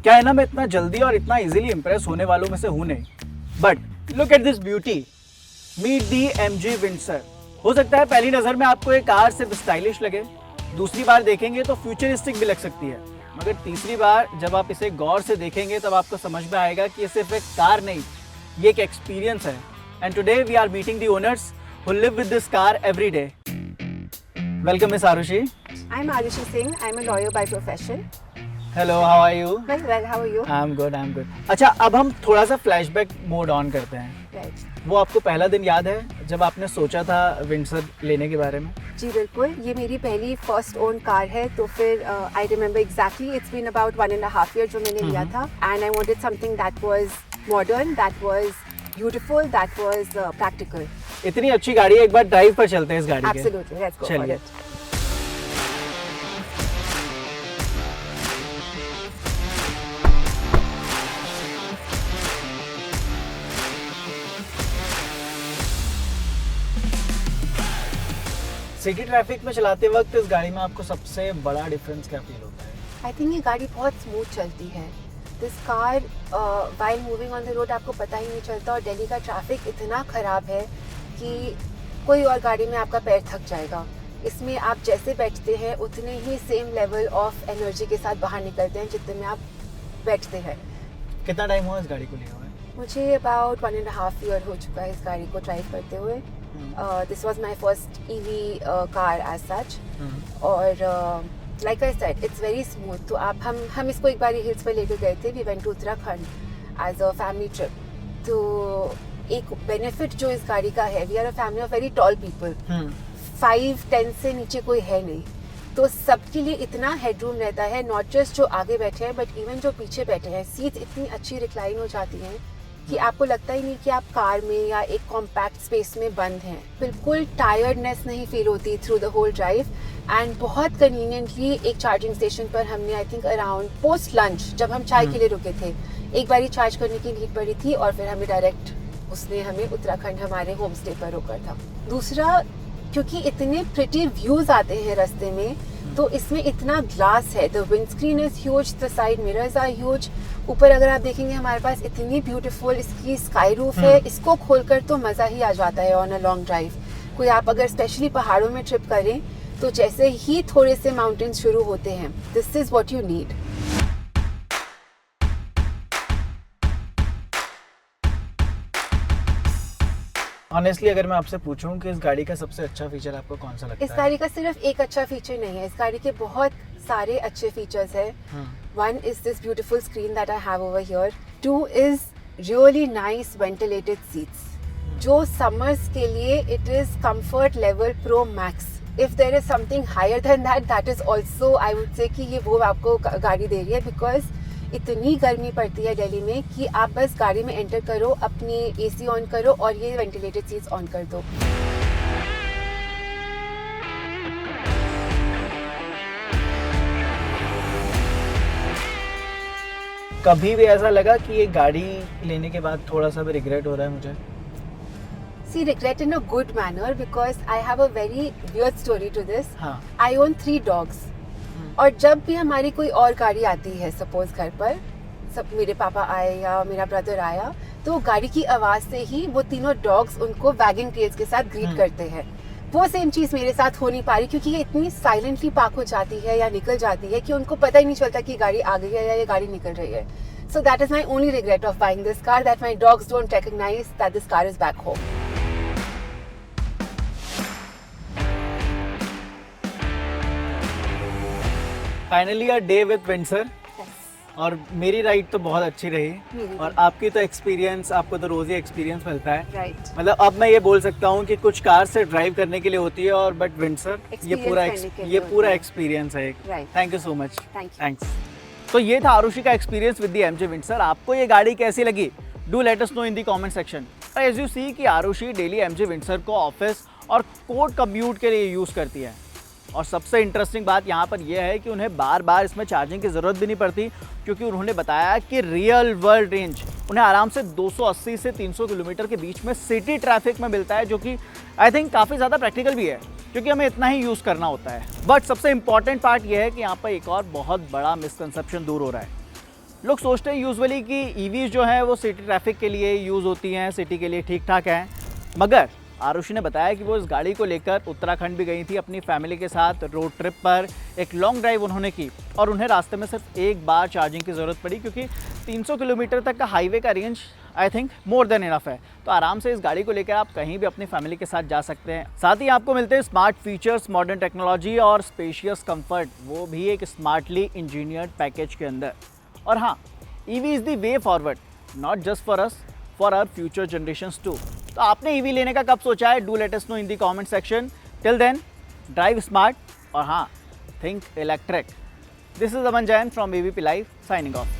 क्या है ना, मैं इतना जल्दी और इतना इजीली इंप्रेस होने वालों में से हूँ नहीं, but look at this beauty, meet the MG Windsor. हो सकता है पहली नजर में आपको ये कार सिर्फ स्टाइलिश लगे, दूसरी बार देखेंगे तो फ्यूचरिस्टिक भी लग सकती है, मगर तीसरी बार जब आप इसे गौर से देखेंगे तब आपको समझ में आएगा कि ये सिर्फ एक कार नहीं, ये एक एक्सपीरियंस है। And today we are meeting the owners who live with this car every day. Welcome, Miss Arushi. I'm Arushi Singh. I'm a lawyer by profession. Hello, how are you? Very well. How are you? I'm good. अच्छा, अब हम थोड़ा सा flashback mode on करते हैं। Right. वो आपको पहला दिन याद है जब आपने सोचा था विंडसर लेने के बारे में? जी बिल्कुल, ये मेरी पहली फर्स्ट ओन कार है, तो फिर I remember exactly it's been about 1.5 year जो मैंने लिया था, and I wanted something that was modern, that was beautiful, that was practical. इतनी अच्छी गाड़ी है, एक बार ड्राइव पर चलते हैं इस गाड़ी के। एब्सोल्युटली, लेट्स गो फॉर चलिए। इट। सिटी ट्रैफिक में चलाते वक्त इस गाड़ी में आपको सबसे बड़ा डिफरेंस क्या फील होता है? आई थिंक ये गाड़ी बहुत स्मूथ चलती है। This car while moving on the road आपको पता ही नहीं चलता, और दिल्ली का ट्रैफिक इतना ख़राब है कि कोई और गाड़ी में आपका पैर थक जाएगा। इसमें आप जैसे बैठते हैं उतने ही सेम लेवल ऑफ एनर्जी के साथ बाहर निकलते हैं जितने में आप बैठते हैं। कितना टाइम हुआ इस गाड़ी को लिया हुआ है? मुझे अबाउट 1.5 year हो चुका है इस गाड़ी को ड्राइव करते हुए। This was my first EV car as such, और like I said it's very smooth. तो आप हम इसको एक बार हिल्स पर लेकर गए थे, we went to Uttarakhand as a family trip. तो एक बेनिफिट जो इस गाड़ी का है, we are a family of very tall people, 5'10" से नीचे कोई है नहीं, तो सबके लिए इतना हेडरूम रहता है, नॉट जस्ट जो आगे बैठे हैं बट इवन जो पीछे बैठे हैं। सीट्स इतनी अच्छी रिक्लाइन हो जाती हैं कि आपको लगता ही नहीं कि आप कार में या एक कॉम्पैक्ट स्पेस में बंद हैं। बिल्कुल टायर्डनेस नहीं फील होती through the whole drive, and बहुत कन्वीनियंटली एक चार्जिंग स्टेशन पर हमने I think around post lunch जब हम चाय के लिए रुके थे, एक बारी चार्ज करने की नीड पड़ी थी, और फिर हमें डायरेक्ट उसने हमें उत्तराखंड हमारे होम स्टे पर रोका था। दूसरा, क्योंकि इतने प्रिटी व्यूज आते हैं रास्ते में, तो इसमें इतना ग्लास है, the windscreen is huge, the side mirrors are huge. ऊपर अगर आप देखेंगे हमारे पास इतनी ब्यूटीफुल इसकी स्काई रूफ है, इसको खोलकर तो मज़ा ही आ जाता है ऑन अ लॉन्ग ड्राइव। कोई आप अगर स्पेशली पहाड़ों में ट्रिप करें तो जैसे ही थोड़े से माउंटेन्स शुरू होते हैं, this is what you need. Honestly अगर मैं आपसे पूछूं कि इस गाड़ी का सबसे अच्छा फीचर आपको कौन सा लगता है? इस गाड़ी का सिर्फ एक अच्छा फीचर नहीं है, इस गाड़ी के बहुत सारे अच्छे फीचर्स हैं। One is this beautiful screen that I have over here, two is really nice ventilated seats, जो समर्स के लिए it is comfort level pro max. If there is something higher than that, that is also I would say कि ये वो आपको गाड़ी दे रही है, बिकॉज इतनी गर्मी पड़ती है दिल्ली में कि आप बस गाड़ी में एंटर करो, अपनी एसी ऑन करो और ये वेंटिलेटेड सीट्स ऑन कर दो। कभी भी ऐसा लगा कि ये गाड़ी लेने के बाद थोड़ा सा भी रिग्रेट हो रहा है मुझे? See, regret in a good manner, because I have a very weird story to this. हाँ. I own 3 dogs. और जब भी हमारी कोई और गाड़ी आती है, सपोज घर पर सब मेरे पापा आए या मेरा ब्रदर आया, तो गाड़ी की आवाज़ से ही वो तीनों डॉग्स उनको वैगिंग टेल्स के साथ ग्रीट करते हैं। वो सेम चीज़ मेरे साथ हो नहीं पा रही, क्योंकि ये इतनी साइलेंटली पार्क हो जाती है या निकल जाती है कि उनको पता ही नहीं चलता कि गाड़ी आ गई है या ये गाड़ी निकल रही है। So that is my only regret of buying this car, that my dogs don't recognise that this car is back home. Finally a day with Windsor, और मेरी राइड तो बहुत अच्छी रही, और आपकी तो एक्सपीरियंस, आपको तो रोज ही एक्सपीरियंस मिलता है। Right. मतलब अब मैं ये बोल सकता हूँ कि कुछ कार से ड्राइव करने के लिए होती है, और बट विंडसर ये पूरा एक्सपीरियंस है। Thank you so much. Thanks. तो ये था आरुषि का experience with the MG Windsor. आपको ये गाड़ी कैसी लगी? Do let us know in the comment section. As you see कि आरुषि डेली एमजी विंडसर को ऑफिस और कोर्ट कम्यूट के लिए यूज़ करती है, और सबसे इंटरेस्टिंग बात यहाँ पर यह है कि उन्हें बार बार इसमें चार्जिंग की ज़रूरत भी नहीं पड़ती, क्योंकि उन्होंने बताया कि रियल वर्ल्ड रेंज उन्हें आराम से 280 से 300 किलोमीटर के बीच में सिटी ट्रैफिक में मिलता है, जो कि आई थिंक काफ़ी ज़्यादा प्रैक्टिकल भी है, क्योंकि हमें इतना ही यूज़ करना होता है। बट सबसे इंपॉर्टेंट पार्ट यह है कि यहाँ पर एक और बहुत बड़ा मिसकंसेप्शन दूर हो रहा है। लोग सोचते हैं यूजुअली कि ईवीज जो है वो सिटी ट्रैफिक के लिए यूज़ होती हैं, सिटी के लिए ठीक ठाक हैं, मगर आरुषि ने बताया कि वो इस गाड़ी को लेकर उत्तराखंड भी गई थी अपनी फैमिली के साथ रोड ट्रिप पर। एक लॉन्ग ड्राइव उन्होंने की और उन्हें रास्ते में सिर्फ एक बार चार्जिंग की ज़रूरत पड़ी, क्योंकि 300 किलोमीटर तक का हाईवे का range I think more than enough है। तो आराम से इस गाड़ी को लेकर आप कहीं भी अपनी फैमिली के साथ जा सकते हैं। साथ ही आपको मिलते हैं स्मार्ट फीचर्स, मॉडर्न टेक्नोलॉजी और स्पेशियस कंफर्ट, वो भी एक स्मार्टली इंजीनियर्ड पैकेज के अंदर। और हाँ, EV is the way forward, not just for us, for our future generations too. तो आपने ईवी लेने का कब सोचा है? Do let us know in the comment section. Till then, drive smart और हाँ, think electric. This is Aman Jain from AVP Live, signing of.